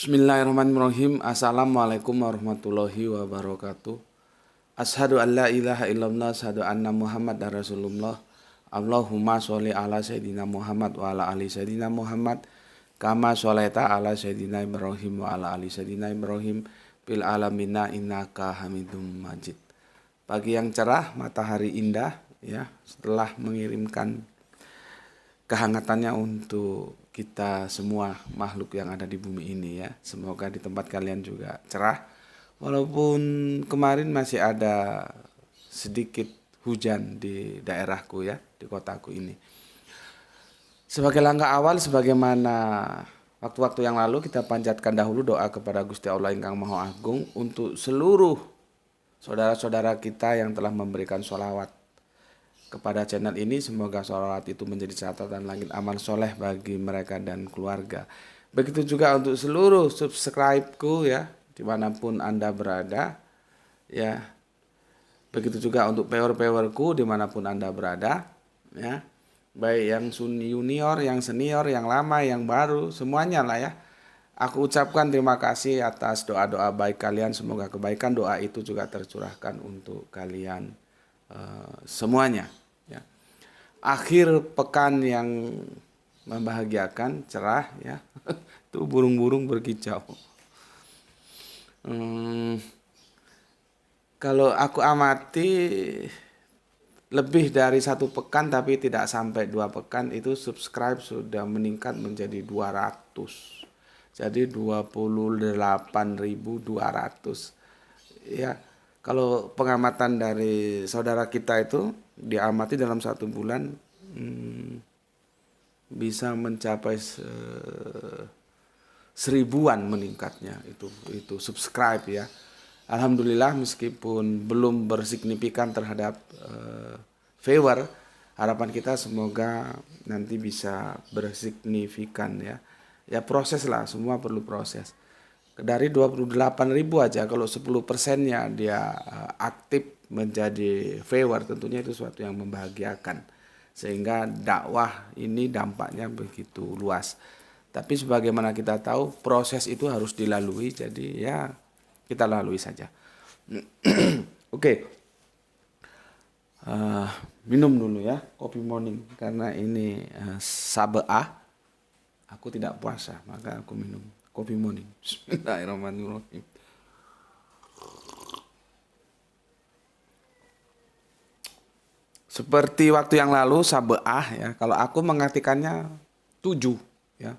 Bismillahirrahmanirrahim. Assalamualaikum warahmatullahi wabarakatuh. Asyhadu an la ilaha illallah, asyhadu anna Muhammad Rasulullah. Allahumma sholli ala sayyidina Muhammad wa ala ali sayyidina Muhammad kama sholaita ala sayyidina Ibrahim wa ala ali sayyidina Ibrahim fil alamina innaka Hamidum Majid. Pagi yang cerah, matahari indah ya, setelah mengirimkan kehangatannya untuk kita semua makhluk yang ada di bumi ini ya. Semoga di tempat kalian juga cerah. Walaupun kemarin masih ada sedikit hujan di daerahku ya, di kotaku ini. Sebagai langkah awal, sebagaimana waktu-waktu yang lalu, kita panjatkan dahulu doa kepada Gusti Allah Ingkang Maha Agung untuk seluruh saudara-saudara kita yang telah memberikan sholawat kepada channel ini. Semoga sholawat itu menjadi catatan langit amal soleh bagi mereka dan keluarga. Begitu juga untuk seluruh subscribe-ku ya, dimanapun Anda berada ya. Begitu juga untuk pewer-pewerku dimanapun Anda berada ya. Baik yang junior, yang senior, yang lama, yang baru, semuanya lah ya. Aku ucapkan terima kasih atas doa-doa baik kalian. Semoga kebaikan doa itu juga tercurahkan untuk kalian semuanya ya. Akhir pekan yang membahagiakan, cerah ya. Tuh burung-burung berkicau. Kalau aku amati lebih dari 1 pekan tapi tidak sampai 2 pekan itu subscribe sudah meningkat menjadi 200. Jadi 28.200 ya. Kalau pengamatan dari saudara kita itu diamati dalam 1 bulan bisa mencapai 1000-an meningkatnya itu subscribe ya. Alhamdulillah, meskipun belum bersignifikan terhadap viewer, harapan kita semoga nanti bisa bersignifikan ya. Ya proses lah, semua perlu proses. Dari 28.000 aja, kalau 10%-nya dia aktif menjadi viewer, tentunya itu suatu yang membahagiakan. Sehingga dakwah ini dampaknya begitu luas. Tapi sebagaimana kita tahu, proses itu harus dilalui, jadi ya kita lalui saja. Oke. Minum dulu ya, kopi morning. Karena ini Sabeah. Aku tidak puasa, maka aku minum kopi morning. Bismillahirrahmanirrahim. Seperti waktu yang lalu Sabeah ya, kalau aku mengartikannya 7 ya.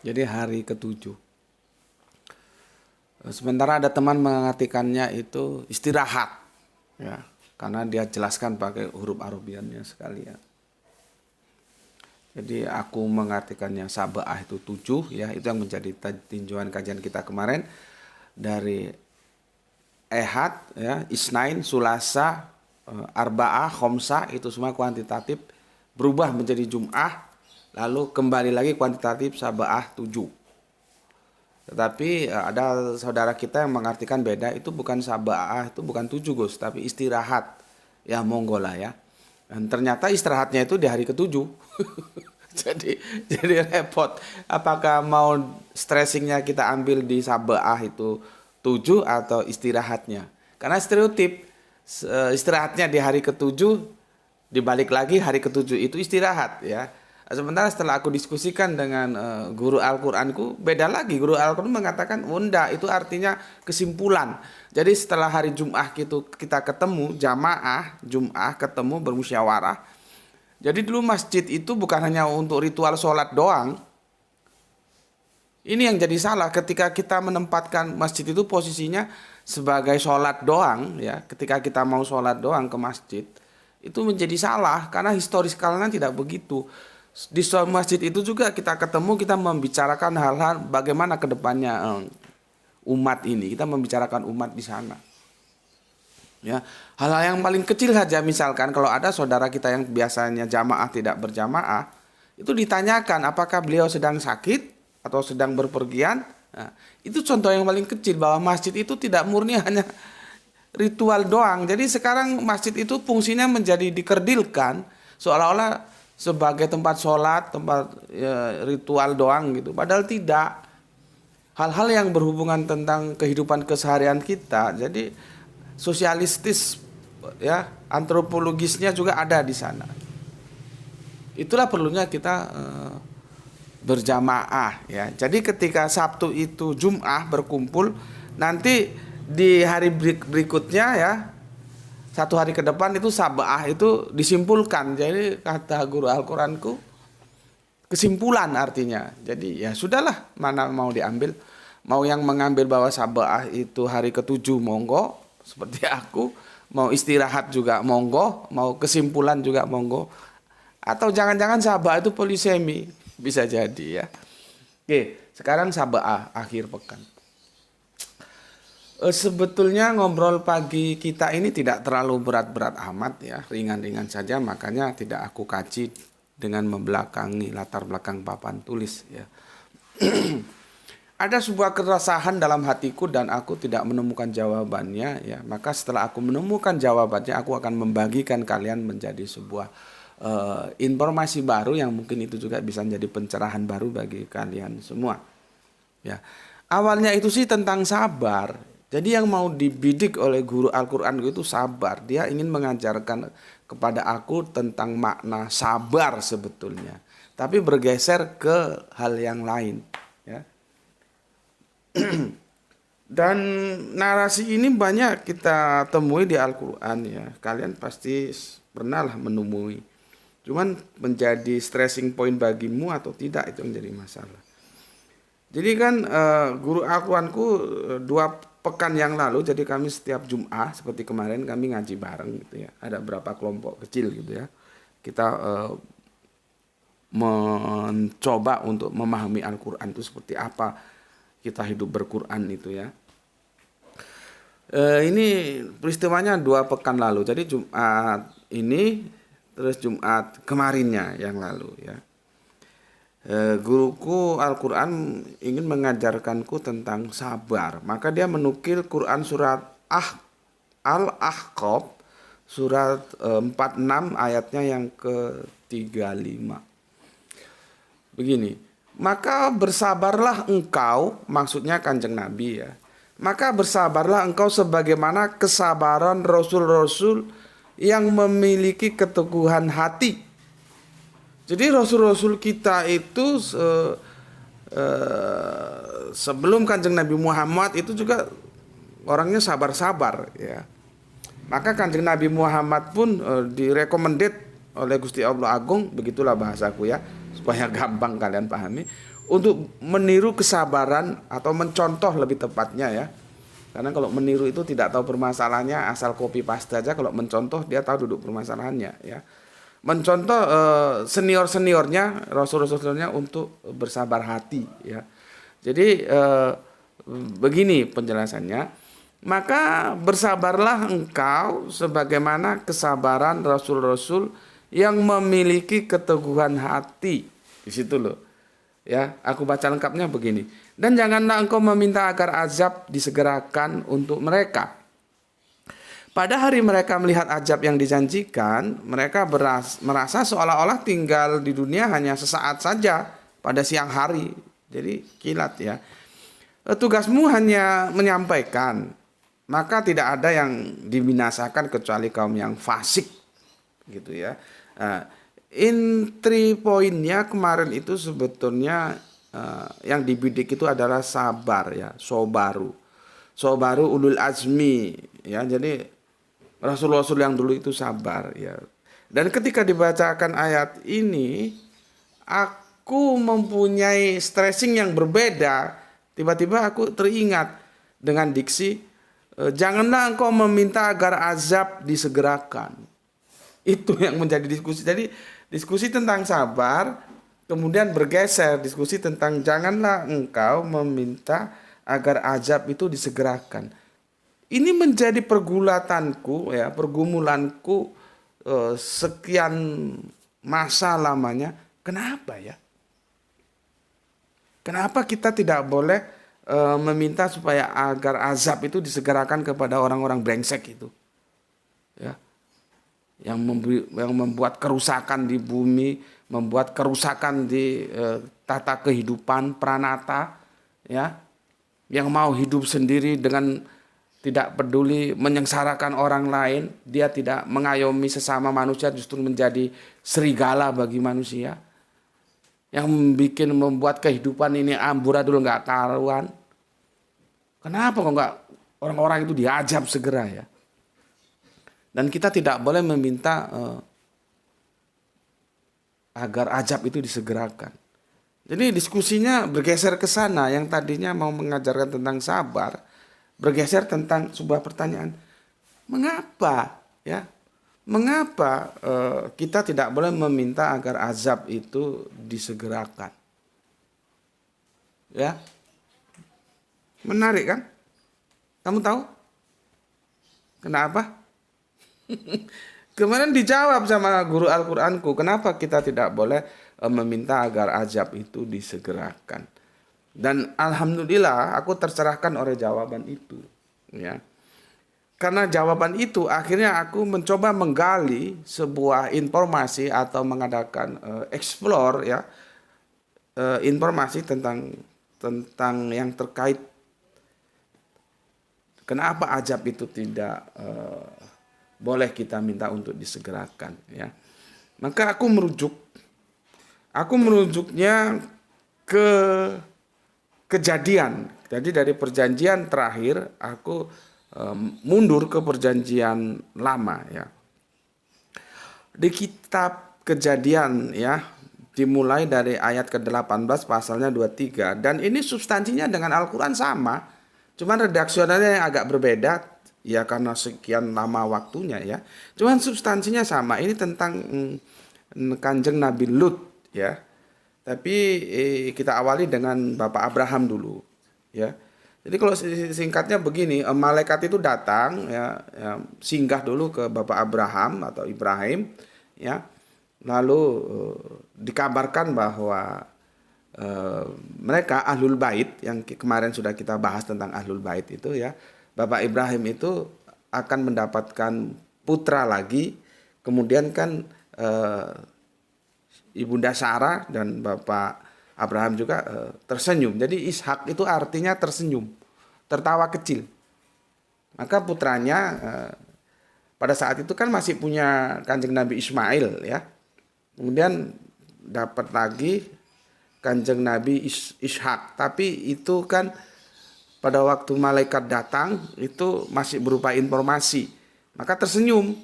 Jadi hari ke-7. Sementara ada teman mengartikannya itu istirahat ya, karena dia jelaskan pakai huruf Arabiannya sekalian. Jadi aku mengartikannya Sabeah itu 7 ya, itu yang menjadi tinjauan kajian kita kemarin dari Ehad ya, Isnain, Sulasa, Arba'ah, Khomsah, itu semua kuantitatif berubah menjadi Jum'ah, lalu kembali lagi kuantitatif Sabeah 7. Tetapi ada saudara kita yang mengartikan beda, itu bukan Sabeah, itu bukan 7 Gus, tapi istirahat. Ya monggo lah ya. Dan ternyata istirahatnya itu di hari ke-7. jadi repot. Apakah mau stressingnya kita ambil di Sabeah itu 7 atau istirahatnya? Karena stereotip istirahatnya di hari ke-7, dibalik lagi hari ke-7 itu istirahat ya. Sementara setelah aku diskusikan dengan guru Al-Qur'anku, beda lagi. Guru Al-Qur'an mengatakan, "Unda, itu artinya kesimpulan." Jadi setelah hari Jum'ah kita ketemu, jamaah, Jum'ah ketemu bermusyawarah. Jadi dulu masjid itu bukan hanya untuk ritual sholat doang. Ini yang jadi salah ketika kita menempatkan masjid itu posisinya sebagai sholat doang ya. Ketika kita mau sholat doang ke masjid, itu menjadi salah karena historiskalnya tidak begitu. Di masjid itu juga kita ketemu, kita membicarakan hal-hal bagaimana kedepannya umat ini. Kita membicarakan umat di sana. Ya, hal-hal yang paling kecil saja, misalkan kalau ada saudara kita yang biasanya jamaah tidak berjamaah, itu ditanyakan apakah beliau sedang sakit atau sedang berpergian. Nah, itu contoh yang paling kecil bahwa masjid itu tidak murni hanya ritual doang. Jadi sekarang masjid itu fungsinya menjadi dikerdilkan seolah-olah sebagai tempat sholat, tempat ritual doang gitu. Padahal tidak. hal-hal yang berhubungan tentang kehidupan keseharian kita. Jadi sosialistis ya, antropologisnya juga ada di sana. Itulah perlunya kita berjamaah ya. Jadi ketika Sabtu itu Jum'ah berkumpul, nanti di hari berikutnya ya, satu hari ke depan itu Sab'ah itu disimpulkan. Jadi kata guru Al-Qur'anku, kesimpulan artinya. Jadi ya sudahlah, mana mau diambil. Mau yang mengambil bahwa Sab'ah itu hari ke-7 monggo, seperti aku. Mau istirahat juga monggo, mau kesimpulan juga monggo. Atau jangan-jangan Sab'ah itu polisemi, bisa jadi ya. Oke, sekarang Sab'ah akhir pekan. Sebetulnya ngobrol pagi kita ini tidak terlalu berat-berat amat ya, ringan-ringan saja, makanya tidak aku kaji dengan membelakangi latar belakang papan tulis ya. Ada sebuah keresahan dalam hatiku dan aku tidak menemukan jawabannya ya. Maka setelah aku menemukan jawabannya, aku akan membagikan kalian menjadi sebuah informasi baru yang mungkin itu juga bisa menjadi pencerahan baru bagi kalian semua. Ya. Awalnya itu sih tentang sabar. Jadi yang mau dibidik oleh guru Al-Qur'an itu sabar. Dia ingin mengajarkan kepada aku tentang makna sabar sebetulnya. Tapi bergeser ke hal yang lain ya. Dan narasi ini banyak kita temui di Al-Qur'an ya. Kalian pasti pernah lah menemui. Cuman menjadi stressing point bagimu atau tidak, itu menjadi masalah. Jadi kan guru Al-Qur'anku 2 pekan yang lalu, jadi kami setiap Jumat seperti kemarin kami ngaji bareng gitu ya. Ada berapa kelompok kecil gitu ya. Kita mencoba untuk memahami Al-Qur'an itu seperti apa kita hidup berquran itu ya. Ini peristiwanya 2 pekan lalu. Jadi Jumat ini terus Jumat kemarinnya yang lalu ya. Guruku Al-Qur'an ingin mengajarkanku tentang sabar. Maka dia menukil Quran surat Al-Ahqaf surat 46 ayatnya yang ke-35. Begini. Maka bersabarlah engkau, maksudnya Kanjeng Nabi ya. Maka bersabarlah engkau sebagaimana kesabaran rasul-rasul yang memiliki keteguhan hati. Jadi rasul-rasul kita itu sebelum Kanjeng Nabi Muhammad itu juga orangnya sabar-sabar ya. Maka Kanjeng Nabi Muhammad pun direkomended oleh Gusti Allah Agung, begitulah bahasaku ya, supaya gampang kalian pahami, untuk meniru kesabaran atau mencontoh lebih tepatnya ya. Karena kalau meniru itu tidak tahu permasalahannya, asal copy paste aja. Kalau mencontoh dia tahu duduk permasalahannya ya. Mencontoh senior-seniornya, rasul-rasulnya untuk bersabar hati ya. Jadi begini penjelasannya. Maka bersabarlah engkau sebagaimana kesabaran rasul-rasul yang memiliki keteguhan hati. Di situ loh. Ya, aku baca lengkapnya begini. Dan janganlah engkau meminta agar azab disegerakan untuk mereka. Pada hari mereka melihat azab yang dijanjikan, mereka merasa seolah-olah tinggal di dunia hanya sesaat saja pada siang hari. Jadi kilat ya. Tugasmu hanya menyampaikan. Maka tidak ada yang dibinasakan kecuali kaum yang fasik. Gitu ya. Intri poinnya kemarin itu sebetulnya yang dibidik itu adalah sabar ya, sobaru ulul azmi ya. Jadi rasul-rasul yang dulu itu sabar ya. Dan ketika dibacakan ayat ini, aku mempunyai stressing yang berbeda. Tiba-tiba aku teringat dengan diksi, janganlah engkau meminta agar azab disegerakan. Itu yang menjadi diskusi. Jadi diskusi tentang sabar, kemudian bergeser diskusi tentang janganlah engkau meminta agar azab itu disegerakan. Ini menjadi pergulatanku ya, pergumulanku sekian masa lamanya. Kenapa ya? Kenapa kita tidak boleh meminta supaya agar azab itu disegerakan kepada orang-orang brengsek itu? Ya. Yang membuat kerusakan di bumi, membuat kerusakan di tata kehidupan pranata, ya. yang mau hidup sendiri dengan tidak peduli menyengsarakan orang lain, dia tidak mengayomi sesama manusia, justru menjadi serigala bagi manusia, yang membuat kehidupan ini amburadul nggak karuan. Kenapa kok nggak orang-orang itu diazab segera ya? Dan kita tidak boleh meminta agar azab itu disegerakan. Jadi diskusinya bergeser ke sana, yang tadinya mau mengajarkan tentang sabar, bergeser tentang sebuah pertanyaan, mengapa ya? Mengapa kita tidak boleh meminta agar azab itu disegerakan? Ya, menarik kan? Kamu tahu kenapa? Kemarin dijawab sama guru Al-Qur'anku, kenapa kita tidak boleh meminta agar azab itu disegerakan. Dan alhamdulillah aku tercerahkan oleh jawaban itu, ya. Karena jawaban itu akhirnya aku mencoba menggali sebuah informasi atau mengadakan explore ya, informasi tentang yang terkait kenapa azab itu tidak boleh kita minta untuk disegerakan ya. Maka aku merujuknya ke kejadian. Jadi dari perjanjian terakhir aku mundur ke perjanjian lama ya. Di kitab Kejadian ya, dimulai dari ayat ke-18 pasalnya 23, dan ini substansinya dengan Al-Qur'an sama. Cuman redaksionalnya yang agak berbeda ya karena sekian lama waktunya ya. Cuman substansinya sama. Ini tentang Kanjeng Nabi Lut ya. Tapi kita awali dengan Bapak Abraham dulu ya. Jadi kalau singkatnya begini, malaikat itu datang ya, singgah dulu ke Bapak Abraham atau Ibrahim ya. Lalu dikabarkan bahwa mereka Ahlul Bait, yang kemarin sudah kita bahas tentang Ahlul Bait itu ya. Bapak Ibrahim itu akan mendapatkan putra lagi, kemudian kan Ibunda Sarah dan Bapak Abraham juga tersenyum. Jadi Ishak itu artinya tersenyum, tertawa kecil. Maka putranya pada saat itu kan masih punya Kanjeng Nabi Ismail ya. Kemudian dapat lagi Kanjeng Nabi Ishak, tapi itu kan pada waktu malaikat datang itu masih berupa informasi, maka tersenyum.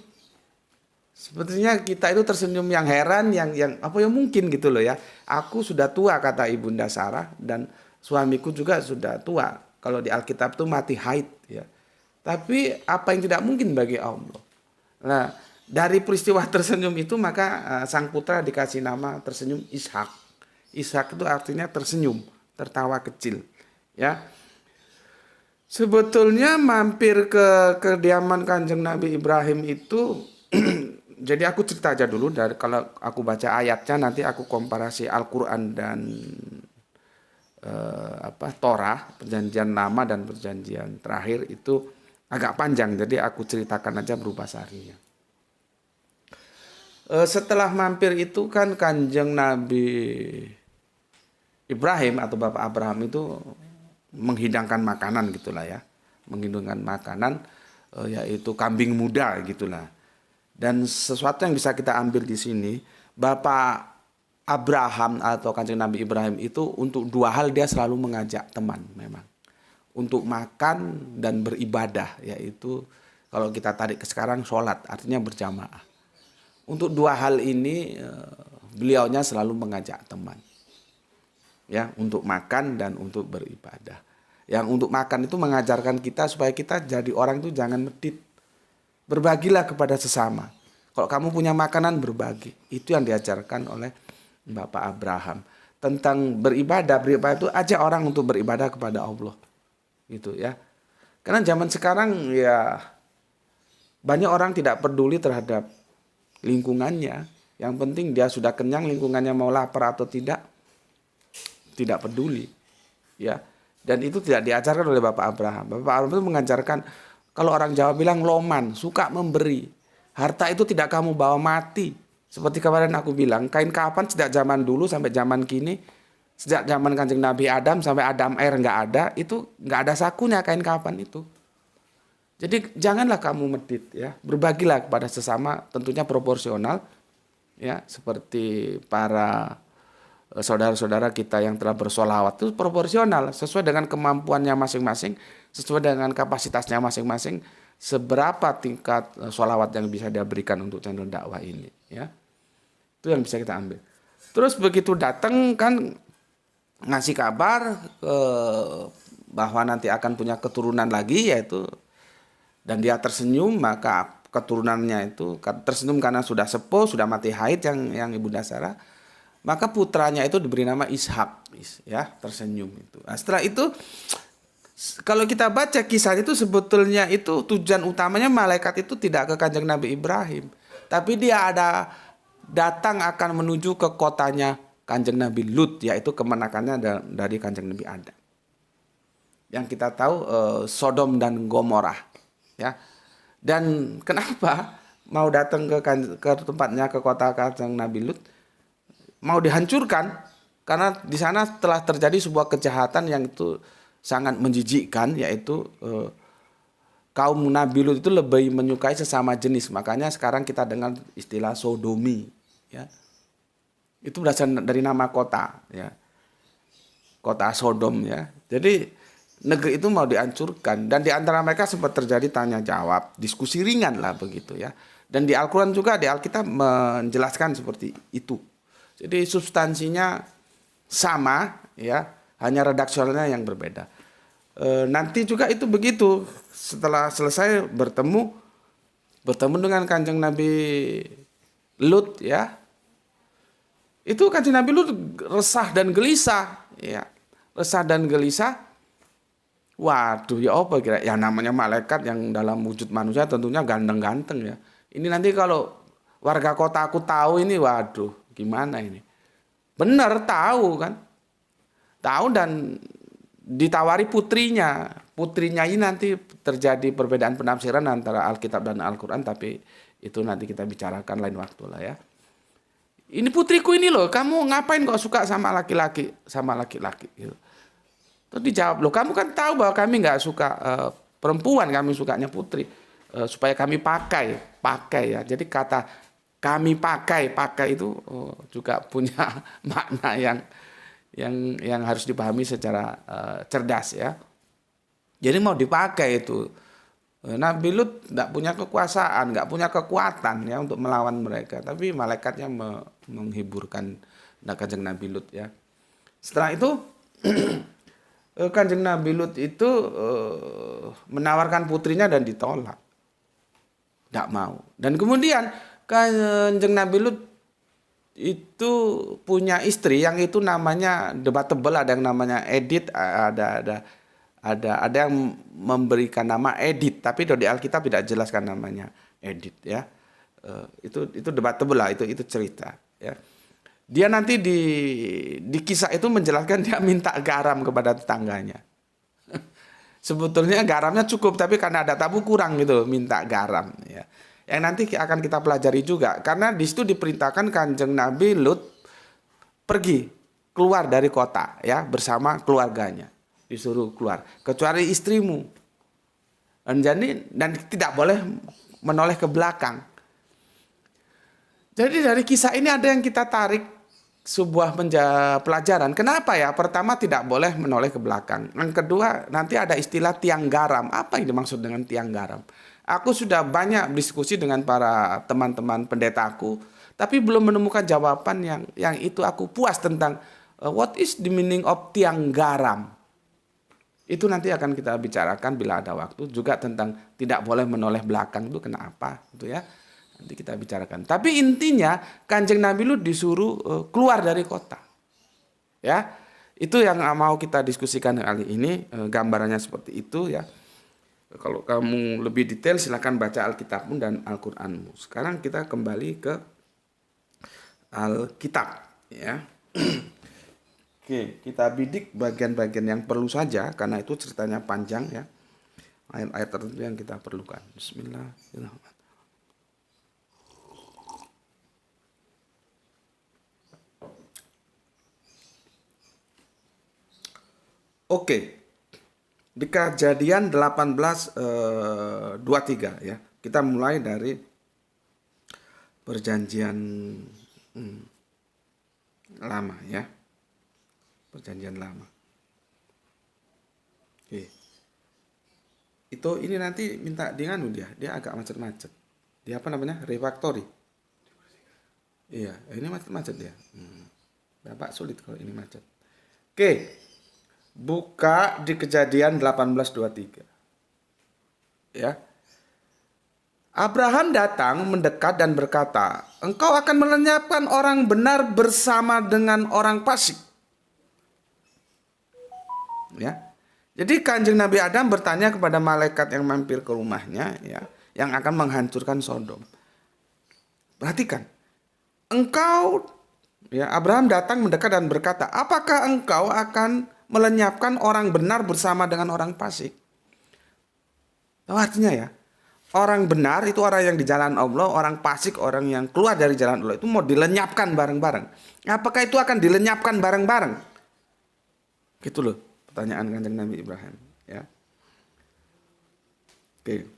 Sepertinya kita itu tersenyum yang heran, yang apa yang mungkin gitu loh ya. Aku sudah tua kata Ibunda Sarah, dan suamiku juga sudah tua. Kalau di Alkitab itu mati haid ya. Tapi apa yang tidak mungkin bagi Allah. Nah, dari peristiwa tersenyum itu maka sang putra dikasih nama tersenyum Ishak. Ishak itu artinya tersenyum, tertawa kecil ya. Sebetulnya mampir ke kediaman Kanjeng Nabi Ibrahim itu jadi aku cerita aja dulu, dari kalau aku baca ayatnya nanti aku komparasi Al-Qur'an dan Torah, perjanjian lama dan perjanjian terakhir itu agak panjang, jadi aku ceritakan aja berupa sarinya. Setelah mampir itu kan Kanjeng Nabi Ibrahim atau Bapak Abraham itu menghidangkan makanan gitulah ya, menghidangkan makanan yaitu kambing muda gitulah. Dan sesuatu yang bisa kita ambil di sini, Bapak Abraham atau Kanjeng Nabi Ibrahim itu untuk dua hal dia selalu mengajak teman memang. Untuk makan dan beribadah, yaitu kalau kita tarik ke sekarang sholat, artinya berjamaah. Untuk dua hal ini beliaunya selalu mengajak teman. Ya, untuk makan dan untuk beribadah. Yang untuk makan itu mengajarkan kita supaya kita jadi orang itu jangan medit. Berbagilah kepada sesama. Kalau kamu punya makanan, berbagi. Itu yang diajarkan oleh Bapak Abraham. Tentang beribadah itu ajak orang untuk beribadah kepada Allah. Gitu ya. Karena zaman sekarang ya banyak orang tidak peduli terhadap lingkungannya. Yang penting dia sudah kenyang, lingkungannya mau lapar atau tidak peduli. Ya. Dan itu tidak diajarkan oleh Bapak Abraham. Bapak Abraham itu mengajarkan, kalau orang Jawa bilang loman, suka memberi. Harta itu tidak kamu bawa mati. Seperti kemarin aku bilang, kain kafan sejak zaman dulu sampai zaman kini Sejak zaman Kanjeng Nabi Adam sampai Adam air nggak ada, itu nggak ada sakunya kain kafan itu. Jadi janganlah kamu medit ya, berbagilah kepada sesama, tentunya proporsional ya, seperti para saudara-saudara kita yang telah bersolawat itu proporsional sesuai dengan kemampuannya masing-masing, sesuai dengan kapasitasnya masing-masing, seberapa tingkat solawat yang bisa dia berikan untuk channel dakwah ini ya. Itu yang bisa kita ambil. Terus begitu datang kan ngasih kabar bahwa nanti akan punya keturunan lagi, yaitu, dan dia tersenyum, maka keturunannya itu tersenyum karena sudah sepuh, sudah mati haid yang Ibunda Sarah, maka putranya itu diberi nama Ishak ya, tersenyum itu. Nah, setelah itu kalau kita baca kisah itu, sebetulnya itu tujuan utamanya malaikat itu tidak ke Kanjeng Nabi Ibrahim, tapi dia ada datang akan menuju ke kotanya Kanjeng Nabi Lut, yaitu kemenakannya dari Kanjeng Nabi Adam. Yang kita tahu Sodom dan Gomorrah ya. Dan kenapa mau datang ke tempatnya, ke kota Kanjeng Nabi Lut, mau dihancurkan karena di sana telah terjadi sebuah kejahatan yang itu sangat menjijikkan, yaitu kaum Nabi Lut itu lebih menyukai sesama jenis. Makanya sekarang kita dengar istilah sodomi ya. Itu berasal dari nama kota ya. Kota Sodom ya. Jadi negeri itu mau dihancurkan, dan di antara mereka sempat terjadi tanya jawab, diskusi ringan lah begitu ya. Dan di Al-Qur'an juga, di Alkitab menjelaskan seperti itu. Jadi substansinya sama ya, hanya redaksionalnya yang berbeda. Nanti juga itu begitu, setelah selesai bertemu dengan Kanjeng Nabi Lut ya. Itu Kanjeng Nabi Lut resah dan gelisah ya. Resah dan gelisah. Waduh, ya apa kira? Ya namanya malaikat yang dalam wujud manusia tentunya ganteng-ganteng ya. Ini nanti kalau warga kota aku tahu ini, waduh, gimana ini? Benar tahu kan? Tahu, dan ditawari putrinya. Putrinya ini nanti terjadi perbedaan penafsiran antara Alkitab dan Al-Qur'an, tapi itu nanti kita bicarakan lain waktu lah ya. Ini putriku ini loh, kamu ngapain kok suka sama laki-laki? Sama laki-laki gitu. Terus dijawab, loh kamu kan tahu bahwa kami nggak suka perempuan, kami sukanya putri. Supaya kami pakai ya. Jadi kata kami pakai itu juga punya makna yang harus dipahami secara cerdas ya. Jadi mau dipakai itu. Nabi Lut nggak punya kekuasaan, nggak punya kekuatan ya untuk melawan mereka. Tapi malaikatnya menghiburkan Kanjeng Nabi Lut ya. Setelah itu Kanjeng Nabi Lut itu menawarkan putrinya dan ditolak. Tidak mau. Dan kemudian Kanjeng Nabi Lut itu punya istri yang itu namanya debatable, ada yang namanya Edith, ada yang memberikan nama Edith, tapi di Alkitab tidak jelaskan namanya Edith ya. Itu debatable lah, itu cerita ya. Dia nanti di kisah itu menjelaskan dia minta garam kepada tetangganya. Sebetulnya garamnya cukup, tapi karena ada tabu kurang gitu, minta garam ya. Yang nanti akan kita pelajari juga, karena di situ diperintahkan Kanjeng Nabi Lut pergi keluar dari kota ya bersama keluarganya, disuruh keluar kecuali istrimu. Dan tidak boleh menoleh ke belakang. Jadi dari kisah ini ada yang kita tarik sebuah pelajaran. Kenapa ya? Pertama, tidak boleh menoleh ke belakang. Yang kedua, nanti ada istilah tiang garam. Apa yang dimaksud dengan tiang garam? Aku sudah banyak diskusi dengan para teman-teman pendetaku, tapi belum menemukan jawaban yang itu aku puas tentang what is the meaning of tiang garam. Itu nanti akan kita bicarakan bila ada waktu, juga tentang tidak boleh menoleh belakang itu kenapa gitu ya. Nanti kita bicarakan. Tapi intinya Kanjeng Nabi Lut disuruh keluar dari kota. Ya. Itu yang mau kita diskusikan kali ini, gambarannya seperti itu ya. Kalau kamu lebih detail silakan baca Alkitabmu dan Al-Qur'anmu. Sekarang kita kembali ke Alkitab ya. Oke, kita bidik bagian-bagian yang perlu saja karena itu ceritanya panjang ya. Ayat-ayat tertentu yang kita perlukan. Bismillahirrahmanirrahim. Oke. Di Kejadian 18:23 ya. Kita mulai dari perjanjian lama ya. Perjanjian lama. Oke. Itu ini nanti minta nganu dia agak macet-macet. Dia apa namanya? Refactory. Iya, ini macet-macet dia. Bapak sulit kalau ini macet. Oke. Buka di Kejadian 18:23. Ya. Abraham datang mendekat dan berkata, "Engkau akan melenyapkan orang benar bersama dengan orang fasik." Ya. Jadi Kanjeng Nabi Adam bertanya kepada malaikat yang mampir ke rumahnya ya, yang akan menghancurkan Sodom. Perhatikan. Abraham datang mendekat dan berkata, "Apakah engkau akan melenyapkan orang benar bersama dengan orang fasik?" Tahu artinya ya? Orang benar itu orang yang di jalan Allah, orang fasik orang yang keluar dari jalan Allah itu mau dilenyapkan bareng-bareng. Apakah itu akan dilenyapkan bareng-bareng? Gitu loh pertanyaan Kanjeng Nabi Ibrahim ya. Oke.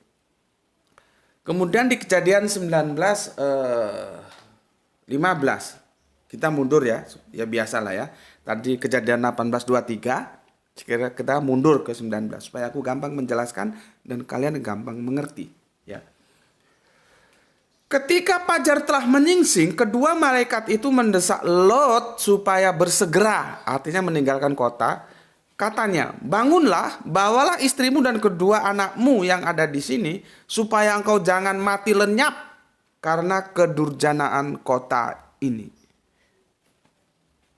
Kemudian di Kejadian 19:15 kita mundur ya biasalah ya. Tadi Kejadian 18:23, kita mundur ke 19 supaya aku gampang menjelaskan dan kalian gampang mengerti ya. Ketika fajar telah menyingsing, kedua malaikat itu mendesak Lot supaya bersegera, artinya meninggalkan kota. Katanya, "Bangunlah, bawalah istrimu dan kedua anakmu yang ada di sini, supaya engkau jangan mati lenyap karena kedurjanaan kota ini."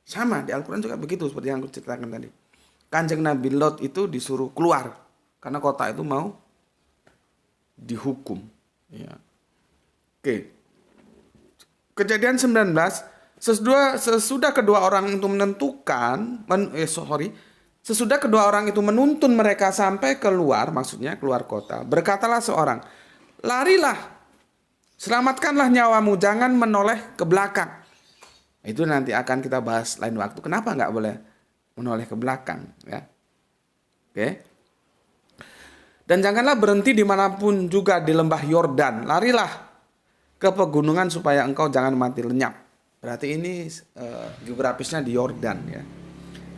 Sama di Al-Quran juga begitu seperti yang aku ceritakan tadi. Kanjeng Nabi Lot itu disuruh keluar karena kota itu mau dihukum. Ya. Oke. Kejadian 19, sesudah kedua orang itu sesudah kedua orang itu menuntun mereka sampai keluar, maksudnya keluar kota, berkatalah seorang, "Larilah, selamatkanlah nyawamu, jangan menoleh ke belakang." Itu nanti akan kita bahas lain waktu. Kenapa nggak boleh menoleh ke belakang? Ya, oke. Dan janganlah berhenti dimanapun juga di lembah Yordan. Larilah ke pegunungan supaya engkau jangan mati lenyap. Berarti ini geografisnya di Yordan ya.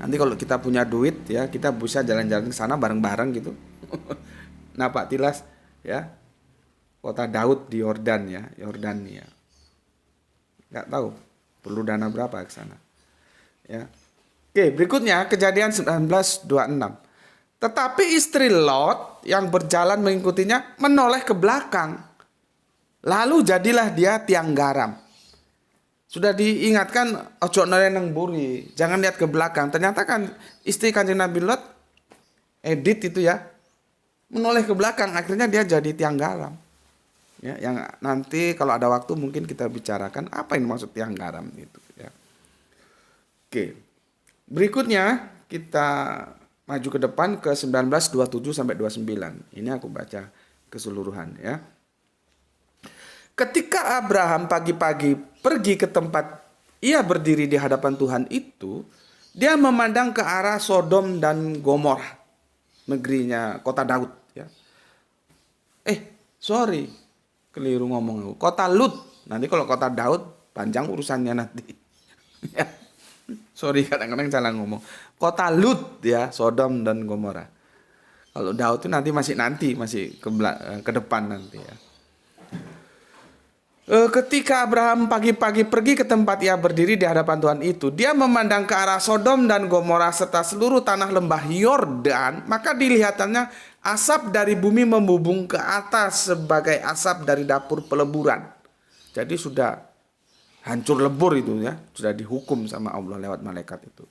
Nanti kalau kita punya duit ya, kita bisa jalan-jalan ke sana bareng-bareng gitu. Napak tilas ya. Kota Daud di Yordan ya, Yordania. Nggak tahu perlu dana berapa ke sana. Ya. Oke, berikutnya Kejadian 19:26. Tetapi istri Lot yang berjalan mengikutinya menoleh ke belakang. Lalu jadilah dia tiang garam. Sudah diingatkan ojo noleh nang buri, jangan lihat ke belakang. Ternyata kan istri Kanjeng Nabi Lot Edit itu ya, menoleh ke belakang, akhirnya dia jadi tiang garam. Ya, yang nanti kalau ada waktu mungkin kita bicarakan apa yang maksud tiang garam itu ya. Oke. Berikutnya kita maju ke depan ke 19:27 sampai 29. Ini aku baca keseluruhan ya. Ketika Abraham pagi-pagi pergi ke tempat ia berdiri di hadapan Tuhan itu, dia memandang ke arah Sodom dan Gomorrah, negerinya kota Daud ya. Keliru ngomong. Kota Lut. Nanti kalau kota Daud panjang urusannya nanti. Ya. Sorry kadang-kadang salah ngomong. Kota Lut ya, Sodom dan Gomorrah. Kalau Daud itu masih ke depan nanti ya. Ketika Abraham pagi-pagi pergi ke tempat ia berdiri di hadapan Tuhan itu, dia memandang ke arah Sodom dan Gomorrah serta seluruh tanah lembah Yordan, maka dilihatannya asap dari bumi membubung ke atas sebagai asap dari dapur peleburan. Jadi sudah hancur lebur itu ya, sudah dihukum sama Allah lewat malaikat itu.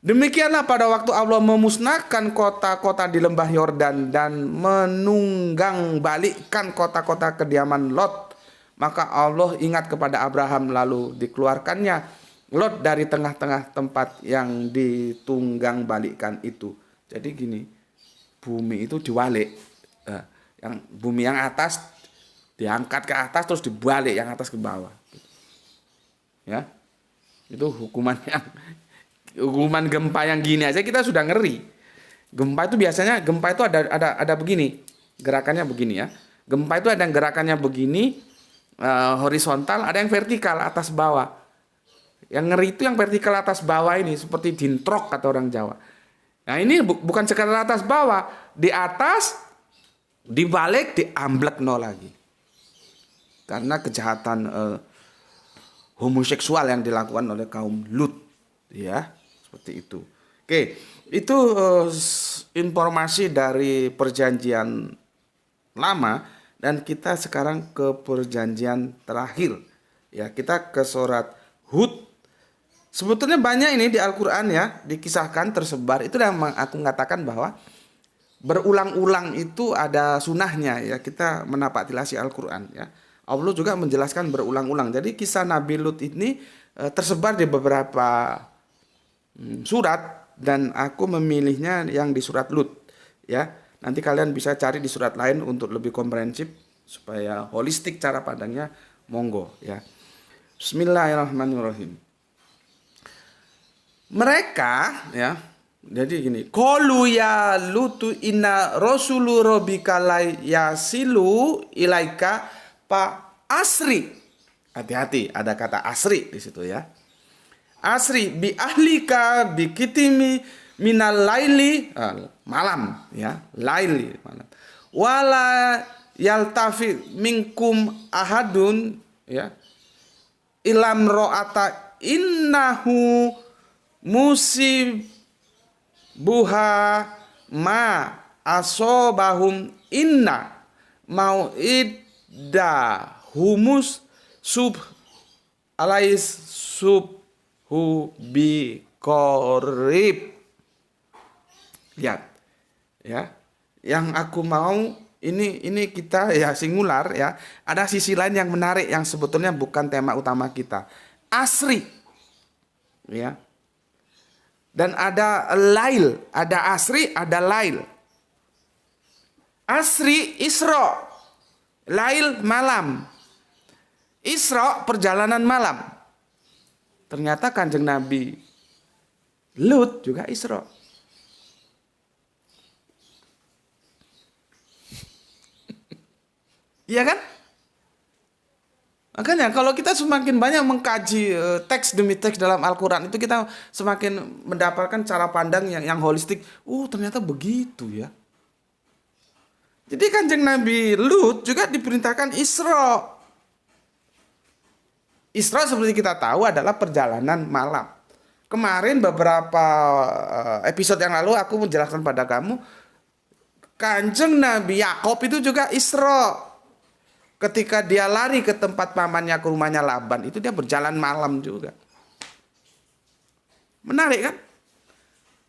Demikianlah pada waktu Allah memusnahkan kota-kota di lembah Yordan dan menunggang balikkan kota-kota kediaman Lot, maka Allah ingat kepada Abraham lalu dikeluarkannya Lot dari tengah-tengah tempat yang ditunggang balikkan itu. Jadi gini, bumi itu diwalik, yang bumi yang atas diangkat ke atas terus dibalik yang atas ke bawah. Ya, itu hukuman yang Hukuman gempa yang gini aja kita sudah ngeri. Gempa itu biasanya ada begini, gerakannya begini ya. Gempa itu ada yang gerakannya begini, horizontal, ada yang vertikal atas bawah. Yang ngeri itu yang vertikal atas bawah ini, seperti dintrok kata orang Jawa. Nah ini bukan sekadar atas bawah, di atas, dibalik, diamblek no lagi. Karena kejahatan homoseksual yang dilakukan oleh kaum Lut, ya seperti itu. Oke, itu informasi dari perjanjian lama dan kita sekarang ke perjanjian terakhir. Ya, kita ke surat Hud. Sebetulnya banyak ini di Al-Qur'an ya, dikisahkan tersebar. Itu yang aku mengatakan bahwa berulang-ulang itu ada sunahnya ya, kita menapaktilasi Al-Qur'an ya. Allah juga menjelaskan berulang-ulang. Jadi kisah Nabi Lut ini tersebar di beberapa surat dan aku memilihnya yang di surat Lut ya. Nanti kalian bisa cari di surat lain untuk lebih komprehensif supaya holistik cara pandangnya, monggo ya. Bismillahirrahmanirrahim. Mereka ya, jadi gini, qalu ya Lutu inna rasulu rabbika la yasilu ilaika pa asri. Hati-hati, ada kata asri di situ ya. Asri bi ahlika bi kitimi minal laili, malam ya, laili malam. Wala yaltafi minkum ahadun ya. Ilam ro'ata innahu buha ma asobahum inna mau'idda humus sub alais subhu bi korib. Lihat ya, yang aku mau ini kita ya singular ya, ada sisi lain yang menarik yang sebetulnya bukan tema utama kita. Asri ya. Dan ada lail, ada asri, ada lail. Asri Isra, lail malam. Isra perjalanan malam. Ternyata Kanjeng Nabi Lut juga Isra. Iya kan? Makanya kalau kita semakin banyak mengkaji teks demi teks dalam Al-Quran itu kita semakin mendapatkan cara pandang yang holistik. Ternyata begitu ya. Jadi Kanjeng Nabi Lut juga diperintahkan Isra. Isra seperti kita tahu adalah perjalanan malam. Kemarin beberapa episode yang lalu aku menjelaskan pada kamu, Kanjeng Nabi Yakub itu juga Isra. Ketika dia lari ke tempat pamannya, ke rumahnya Laban, itu dia berjalan malam juga. Menarik kan?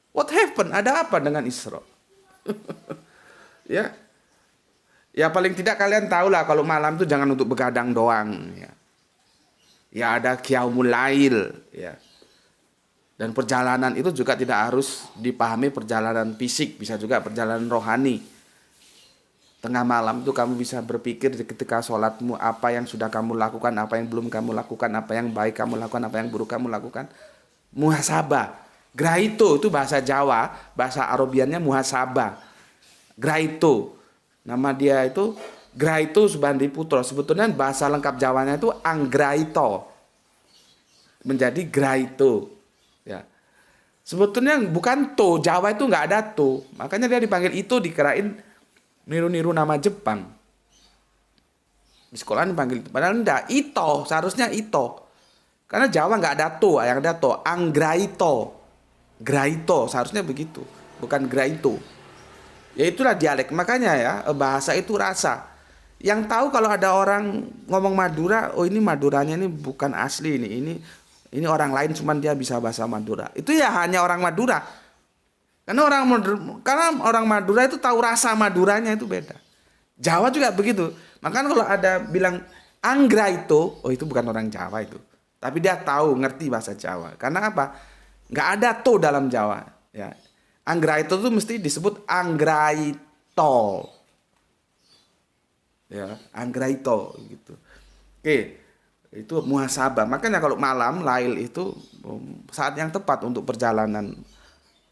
What happened? Ada apa dengan Isra? Ya. Ya paling tidak kalian tahu lah kalau malam itu jangan untuk begadang doang ya. Ya ada Qiyamul Lail ya. Dan perjalanan itu juga tidak harus dipahami perjalanan fisik, bisa juga perjalanan rohani. Tengah malam itu kamu bisa berpikir ketika sholatmu, apa yang sudah kamu lakukan, apa yang belum kamu lakukan, apa yang baik kamu lakukan, apa yang buruk kamu lakukan. Muhasabah. Graito itu bahasa Jawa, bahasa Arabiannya muhasabah. Graito. Nama dia itu Graito Subandi Putro. Sebetulnya bahasa lengkap Jawanya itu Anggraito. Menjadi Graito. Ya. Sebetulnya bukan to, Jawa itu nggak ada to. Makanya dia dipanggil itu, dikirain niru-niru nama Jepang. Di sekolah dipanggil itu. Padahal enggak, Ito, seharusnya Ito. Karena Jawa enggak ada to, yang ada to, Anggraito. Graito, seharusnya begitu. Bukan Graito. Ya itulah dialek. Makanya ya, bahasa itu rasa. Yang tahu kalau ada orang ngomong Madura, ini Maduranya ini bukan asli ini orang lain, cuman dia bisa bahasa Madura. Itu ya hanya orang Madura. Karena orang Madura itu tahu rasa Maduranya itu beda. Jawa juga begitu. Makanya kalau ada bilang Anggraito, itu bukan orang Jawa itu. Tapi dia tahu, ngerti bahasa Jawa. Karena apa? Nggak ada to dalam Jawa. Ya. Anggraito itu mesti disebut Anggraito. Ya, Anggraito gitu. Oke. Itu muhasabah. Makanya kalau malam lail itu saat yang tepat untuk perjalanan.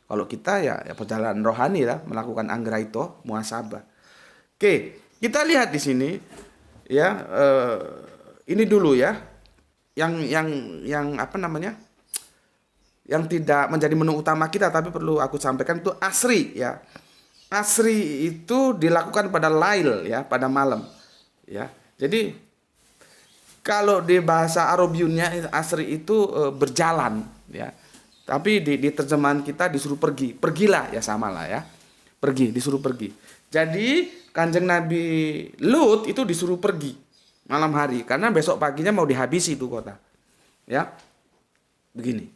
Kalau kita ya perjalanan rohani lah, melakukan anggraito, muhasabah. Oke, kita lihat di sini ya, ini dulu ya. Yang apa namanya? Yang tidak menjadi menu utama kita tapi perlu aku sampaikan itu asri ya. Asri itu dilakukan pada lail ya, pada malam ya. Jadi kalau di bahasa Arabiunnya asri itu berjalan ya. Tapi di terjemahan kita disuruh pergi. Pergilah ya, sama lah ya. Pergi, disuruh pergi. Jadi Kanjeng Nabi Lut itu disuruh pergi malam hari karena besok paginya mau dihabisi itu kota. Ya. Begini.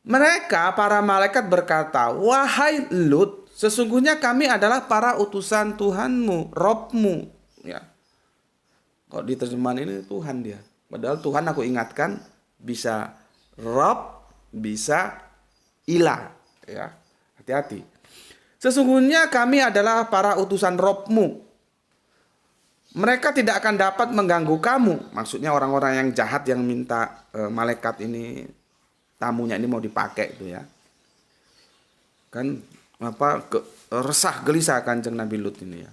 Mereka para malaikat berkata, "Wahai Lut, sesungguhnya kami adalah para utusan Tuhanmu, Robmu." Ya. Kok di terjemahan ini Tuhan dia. Padahal Tuhan aku ingatkan bisa Rob, bisa Ilah. Ya. Hati-hati. Sesungguhnya kami adalah para utusan Robmu. Mereka tidak akan dapat mengganggu kamu. Maksudnya orang-orang yang jahat yang minta malaikat ini, tamunya ini mau dipakai itu ya. Kan resah gelisah Kanjeng Nabi Lut ini ya.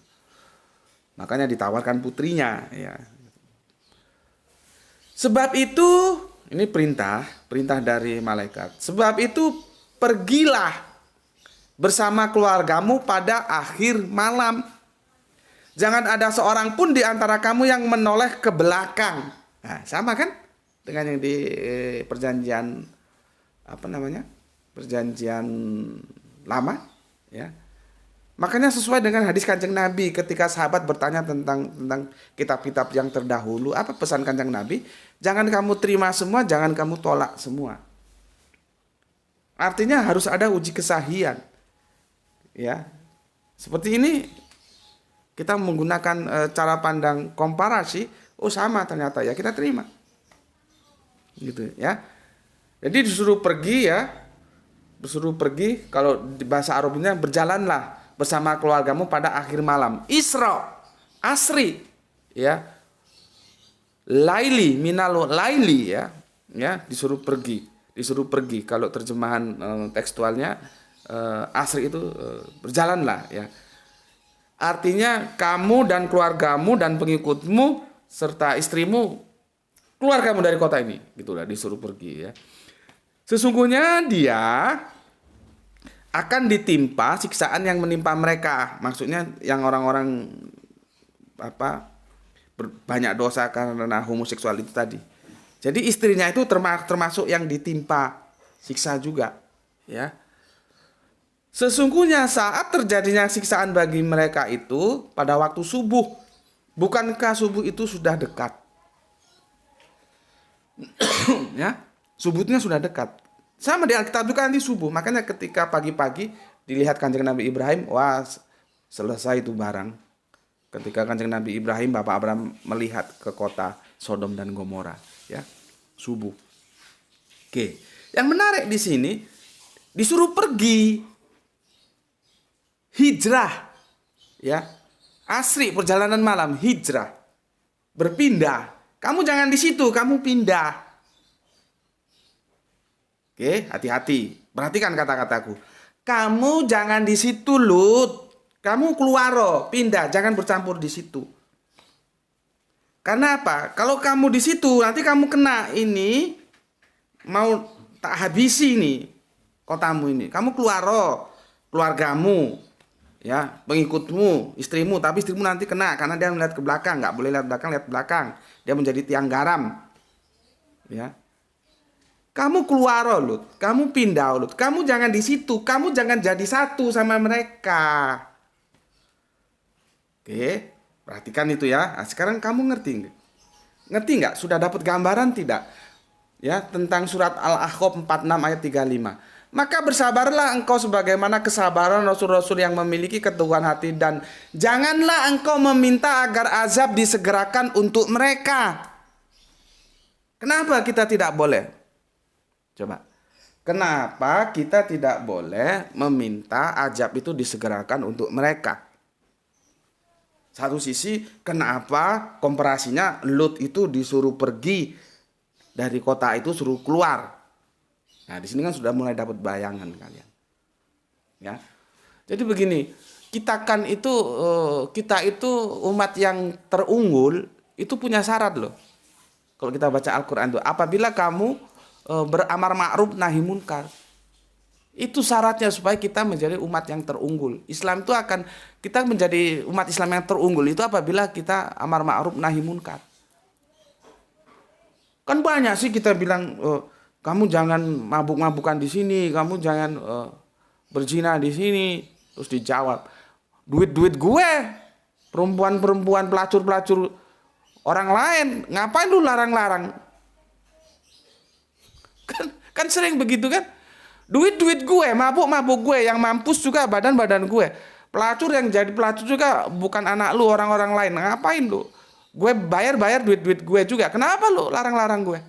Makanya ditawarkan putrinya ya. Sebab itu ini perintah dari malaikat. Sebab itu pergilah bersama keluargamu pada akhir malam. Jangan ada seorang pun di antara kamu yang menoleh ke belakang. Nah, sama kan dengan yang di perjanjian apa namanya? Perjanjian lama ya. Makanya sesuai dengan hadis Kanjeng Nabi ketika sahabat bertanya tentang kitab-kitab yang terdahulu, apa pesan Kanjeng Nabi? Jangan kamu terima semua, jangan kamu tolak semua. Artinya harus ada uji kesahihan. Ya. Seperti ini kita menggunakan cara pandang komparasi, oh sama ternyata ya kita terima. Gitu ya. Jadi disuruh pergi ya. Disuruh pergi, kalau di bahasa Arabnya berjalanlah bersama keluargamu pada akhir malam. Isra, asri ya. Laili, minal laili ya. Ya, disuruh pergi. Disuruh pergi. Kalau terjemahan tekstualnya asri itu berjalanlah ya. Artinya kamu dan keluargamu dan pengikutmu serta istrimu, keluargamu dari kota ini, gitulah disuruh pergi ya. Sesungguhnya dia akan ditimpa siksaan yang menimpa mereka. Maksudnya yang orang-orang banyak dosa karena homoseksual itu tadi. Jadi istrinya itu termasuk yang ditimpa siksa juga, ya. Sesungguhnya saat terjadinya siksaan bagi mereka itu pada waktu subuh. Bukankah subuh itu sudah dekat? Ya, subuhnya sudah dekat. Sama di Alkitab juga nanti subuh. Makanya ketika pagi-pagi dilihat Kanjeng Nabi Ibrahim, wah selesai itu barang. Ketika Kanjeng Nabi Ibrahim, Bapak Abraham melihat ke kota Sodom dan Gomora, ya, subuh. Oke, yang menarik di sini disuruh pergi, hijrah, ya, asri perjalanan malam, hijrah, berpindah. Kamu jangan di situ, kamu pindah. Oke, hati-hati. Perhatikan kata-kataku. Kamu jangan di situ, Lut. Kamu keluar, pindah, jangan bercampur di situ. Karena apa? Kalau kamu di situ, nanti kamu kena ini, mau tak habisi ini kotamu ini. Kamu keluar, keluargamu, ya, pengikutmu, istrimu, tapi istrimu nanti kena karena dia melihat ke belakang, nggak boleh lihat belakang, lihat belakang. Dia menjadi tiang garam, ya. Kamu keluar, Lut. Kamu pindah, Lut. Kamu jangan di situ. Kamu jangan jadi satu sama mereka. Oke, perhatikan itu ya. Nah, sekarang kamu ngerti nggak? Ngerti nggak? Sudah dapat gambaran tidak? Ya, tentang surat Al-Ahqaf 46 ayat 35. Maka bersabarlah engkau sebagaimana kesabaran rasul-rasul yang memiliki keteguhan hati, dan janganlah engkau meminta agar azab disegerakan untuk mereka. Kenapa kita tidak boleh? Coba. Kenapa kita tidak boleh meminta azab itu disegerakan untuk mereka? Satu sisi, kenapa komparasinya Lut itu disuruh pergi dari kota itu, suruh keluar. Nah, di sini kan sudah mulai dapat bayangan kalian. Ya. Jadi begini, kita itu umat yang terunggul itu punya syarat loh. Kalau kita baca Al-Qur'an itu, apabila kamu beramar ma'ruf nahi munkar, itu syaratnya supaya kita menjadi umat yang terunggul. Islam itu kita menjadi umat Islam yang terunggul itu apabila kita amar ma'ruf nahi munkar. Kan banyak sih kita bilang, kamu jangan mabuk-mabukan di sini, kamu jangan berzina di sini. Terus dijawab, duit gue, perempuan-perempuan, pelacur-pelacur orang lain, ngapain lu larang-larang? Kan sering begitu kan? Duit gue, mabuk gue, yang mampus juga badan gue. Pelacur yang jadi pelacur juga bukan anak lu, orang-orang lain. Ngapain lu? Gue bayar duit gue juga. Kenapa lu larang-larang gue?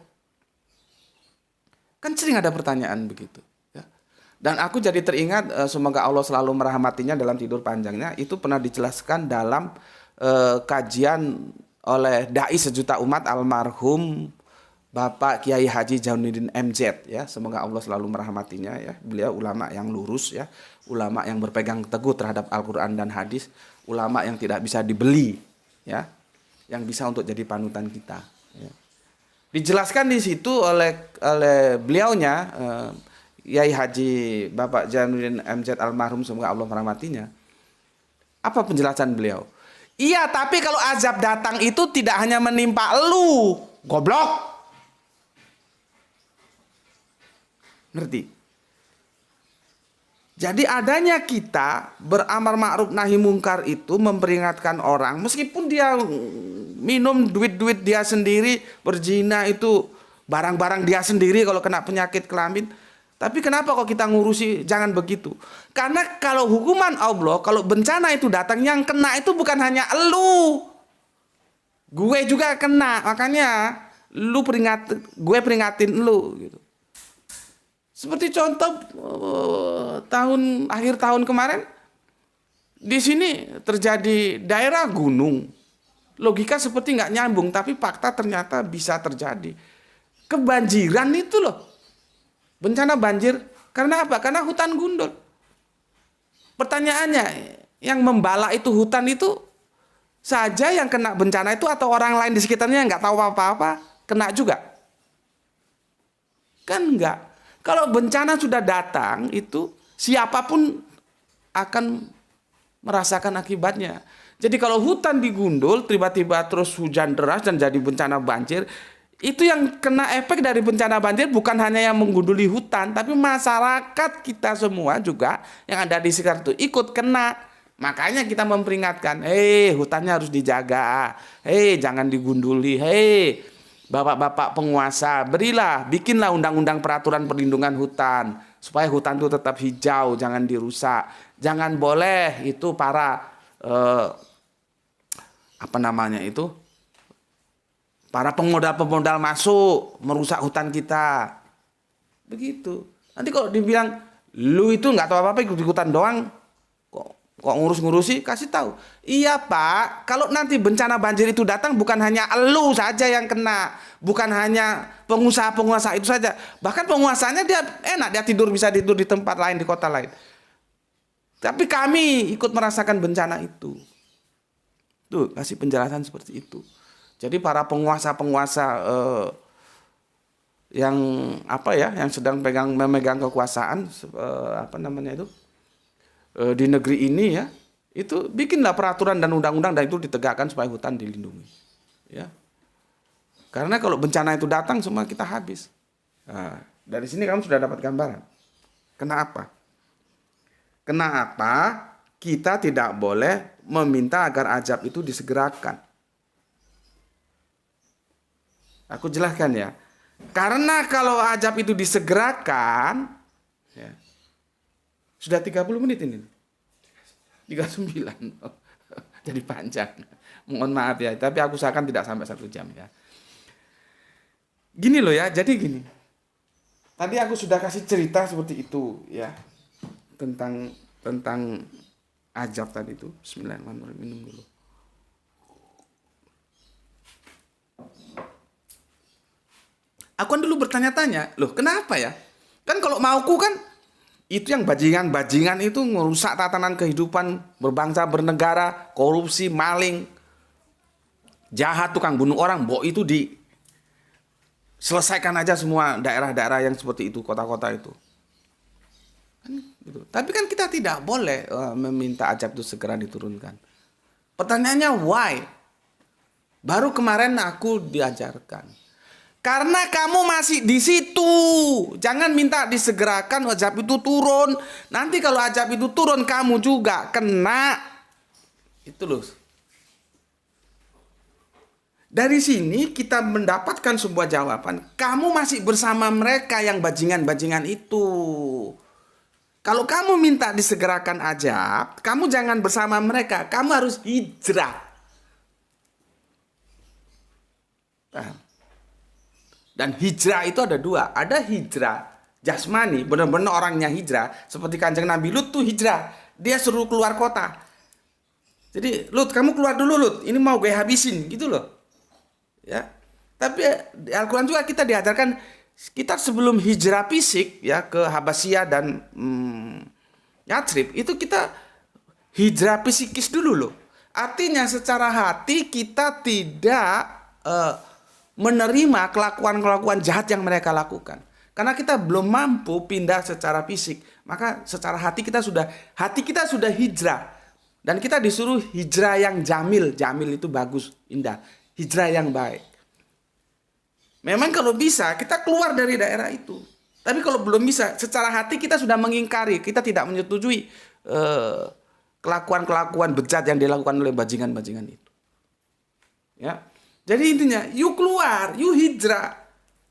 Kan sering ada pertanyaan begitu. Ya. Dan aku jadi teringat, semoga Allah selalu merahmatinya dalam tidur panjangnya. Itu pernah dijelaskan dalam kajian oleh dai sejuta umat almarhum Bapak Kiai Haji Jaunuddin MZ, ya, semoga Allah selalu merahmatinya, ya. Beliau ulama yang lurus, ya, ulama yang berpegang teguh terhadap Al-Qur'an dan hadis, ulama yang tidak bisa dibeli, ya, yang bisa untuk jadi panutan kita. Ya. Dijelaskan di situ oleh beliaunya, Kiai Haji Bapak Jaunuddin MZ almarhum, semoga Allah merahmatinya. Apa penjelasan beliau? Iya, tapi kalau azab datang itu tidak hanya menimpa elu, goblok. Ngerti? Jadi adanya kita beramar ma'ruf nahi mungkar itu memperingatkan orang, meskipun dia minum duit dia sendiri, berzina itu barang-barang dia sendiri kalau kena penyakit kelamin. Tapi kenapa kok kita ngurusi jangan begitu? Karena kalau hukuman Allah, kalau bencana itu datang, yang kena itu bukan hanya elu. Gue juga kena, makanya gue peringatin lu gitu. Seperti contoh akhir tahun kemarin di sini terjadi daerah gunung. Logika seperti nggak nyambung, tapi fakta ternyata bisa terjadi. Kebanjiran itu loh. Bencana banjir. Karena apa? Karena hutan gundul. Pertanyaannya, yang membala itu hutan itu saja yang kena bencana itu atau orang lain di sekitarnya yang nggak tahu apa-apa kena juga? Kan enggak. Kalau bencana sudah datang itu siapapun akan merasakan akibatnya. Jadi kalau hutan digundul tiba-tiba terus hujan deras dan jadi bencana banjir, itu yang kena efek dari bencana banjir bukan hanya yang menggunduli hutan, tapi masyarakat kita semua juga yang ada di sekitar itu ikut kena. Makanya kita memperingatkan, hutannya harus dijaga, jangan digunduli, bapak-bapak penguasa, bikinlah undang-undang peraturan perlindungan hutan supaya hutan itu tetap hijau, jangan dirusak. Jangan boleh itu para para pemodal masuk merusak hutan kita. Begitu. Nanti kalau dibilang lu itu nggak tahu apa-apa, ikut ikutan doang, kok ngurus-ngurusi, kasih tahu. Iya Pak, kalau nanti bencana banjir itu datang bukan hanya elu saja yang kena, bukan hanya pengusaha-pengusaha itu saja. Bahkan penguasanya dia enak, dia bisa tidur di tempat lain, di kota lain. Tapi kami ikut merasakan bencana itu. Tuh, kasih penjelasan seperti itu. Jadi para penguasa-penguasa yang yang sedang memegang kekuasaan di negeri ini, ya, itu bikinlah peraturan dan undang-undang dan itu ditegakkan supaya hutan dilindungi, ya. Karena kalau bencana itu datang semua kita habis. Nah, dari sini kamu sudah dapat gambaran. Kenapa kita tidak boleh meminta agar azab itu disegerakan? Aku jelaskan, ya. Karena kalau azab itu disegerakan, ya, sudah 30 menit ini. 39. Jadi panjang. Mohon maaf ya, tapi aku usahakan tidak sampai 1 jam, ya. Gini loh, ya, jadi gini. Tadi aku sudah kasih cerita seperti itu, ya. Tentang azab tadi itu. Bismillahirrahmanirrahim, minum dulu. Aku kan dulu bertanya-tanya, loh kenapa ya? Kan kalau mauku kan itu yang bajingan-bajingan itu merusak tatanan kehidupan berbangsa, bernegara, korupsi, maling, jahat, tukang bunuh orang, itu diselesaikan aja semua daerah-daerah yang seperti itu, kota-kota itu. Kan gitu. Tapi kan kita tidak boleh meminta ajab itu segera diturunkan. Pertanyaannya why? Baru kemarin aku diajarkan. Karena kamu masih di situ. Jangan minta disegerakan ajab itu turun. Nanti kalau ajab itu turun kamu juga kena. Itu loh. Dari sini kita mendapatkan sebuah jawaban. Kamu masih bersama mereka yang bajingan-bajingan itu. Kalau kamu minta disegerakan ajab, kamu jangan bersama mereka. Kamu harus hijrah. Paham? Dan hijrah itu ada dua. Ada hijrah jasmani, benar-benar orangnya hijrah. Seperti Kanjeng Nabi Lut tuh hijrah. Dia suruh keluar kota. Jadi, Lut, kamu keluar dulu, Lut. Ini mau gue habisin, gitu loh. Ya. Tapi di Al-Quran juga kita diajarkan, kita sebelum hijrah fisik ya ke Habasyah dan Yatsrib, itu kita hijrah psikis dulu loh. Artinya secara hati kita tidak menerima kelakuan-kelakuan jahat yang mereka lakukan. Karena kita belum mampu pindah secara fisik, maka secara hati kita sudah hijrah. Dan kita disuruh hijrah yang jamil. Jamil itu bagus, indah. Hijrah yang baik. Memang kalau bisa kita keluar dari daerah itu. Tapi kalau belum bisa, secara hati kita sudah mengingkari, kita tidak menyetujui kelakuan-kelakuan bejat yang dilakukan oleh bajingan-bajingan itu. Ya. Jadi intinya, you keluar, you hijrah.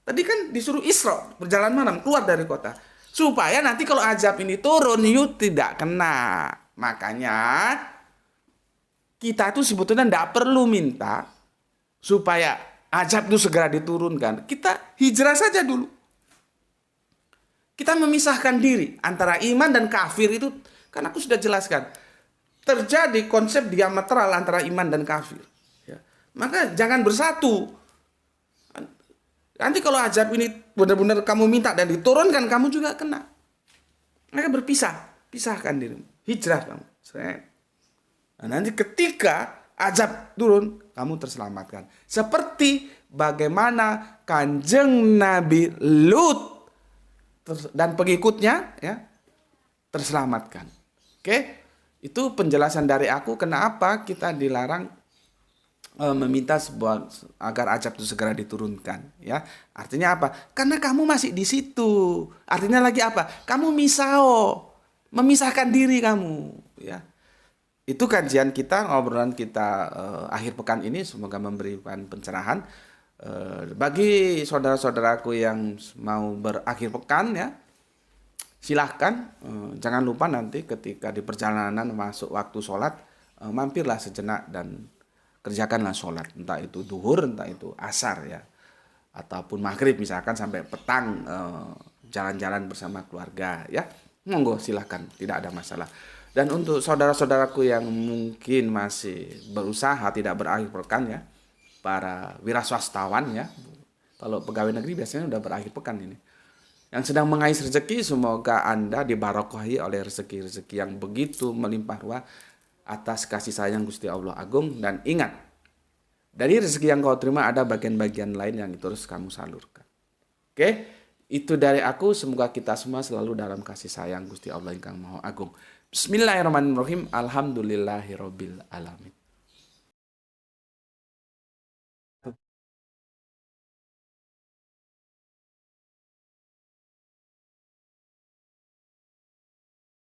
Tadi kan disuruh Isra, berjalan malam, keluar dari kota. Supaya nanti kalau azab ini turun, you tidak kena. Makanya, kita itu sebetulnya tidak perlu minta supaya azab itu segera diturunkan. Kita hijrah saja dulu. Kita memisahkan diri antara iman dan kafir itu, kan aku sudah jelaskan. Terjadi konsep diametral antara iman dan kafir. Maka jangan bersatu. Nanti kalau azab ini benar-benar kamu minta dan diturunkan, kamu juga kena. Maka berpisah. Pisahkan dirimu. Hijrah kamu. Nah, nanti ketika azab turun, kamu terselamatkan. Seperti bagaimana Kanjeng Nabi Lut dan pengikutnya ya terselamatkan. Oke? Itu penjelasan dari aku kenapa kita dilarang meminta agar azab itu segera diturunkan, ya. Artinya apa? Karena kamu masih di situ. Artinya lagi apa? Kamu memisahkan diri kamu, ya. Itu kajian kita, ngobrolan kita akhir pekan ini, semoga memberikan pencerahan bagi saudara-saudaraku yang mau berakhir pekan, ya. Silahkan, jangan lupa nanti ketika di perjalanan masuk waktu sholat, mampirlah sejenak dan kerjakanlah sholat, entah itu duhur, entah itu asar ya, ataupun maghrib misalkan sampai petang jalan-jalan bersama keluarga ya, monggo silahkan, tidak ada masalah. Dan untuk saudara-saudaraku yang mungkin masih berusaha tidak berakhir pekan ya, para wiraswastawan ya, kalau pegawai negeri biasanya udah berakhir pekan ini, yang sedang mengais rezeki, semoga Anda dibarokahi oleh rezeki-rezeki yang begitu melimpah ruah atas kasih sayang Gusti Allah Agung. Dan ingat, dari rezeki yang kau terima ada bagian-bagian lain yang terus kamu salurkan. Oke, itu dari aku. Semoga kita semua selalu dalam kasih sayang Gusti Allah yang Maha Agung. Bismillahirrahmanirrahim. Alhamdulillahirabbil alamin.